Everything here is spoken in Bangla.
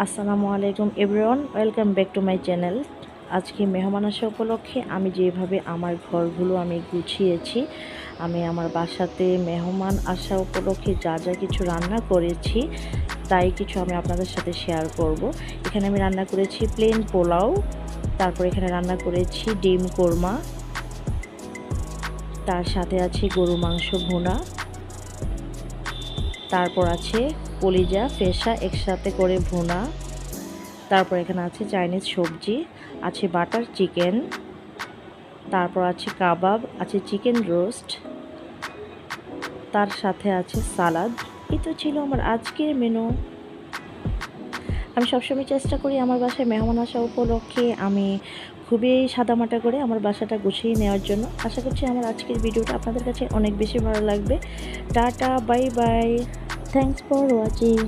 আসসালামু আলাইকুম everyone, welcome back to my channel. আজকে মেহমান আসা উপলক্ষে আমি যেভাবে আমার ঘরগুলো আমি গুছিয়েছি, আমি আমার বাসাতে মেহমান আসা উপলক্ষে যা যা কিছু রান্না করেছি তাই কিছু আমি আপনাদের সাথে শেয়ার করব। এখানে আমি রান্না করেছি প্লেন পোলাও, তারপর এখানে রান্না করেছি ডিম কোরমা, তার সাথে আছে গরু মাংস ভুনা, তারপর আছে কলিজা ফেসা একসাথে করে ভুনা, তারপর এখানে আছে চাইনিজ সবজি, আছে বাটার চিকেন, তারপর আছে কাবাব, আছে চিকেন রোস্ট, তার সাথে আছে সালাদ। এই তো ছিল আমার আজকের মেনু। আমি সবসময় চেষ্টা করি আমার বাসায় মেহমান আসা উপলক্ষে আমি খুবই সাদামাটা করে আমার বাসাটা গুছিয়ে নেওয়ার জন্য। আশা করছি আমার আজকের ভিডিওটা আপনাদের কাছে অনেক বেশি ভালো লাগবে। Tata, bye bye, thanks for watching.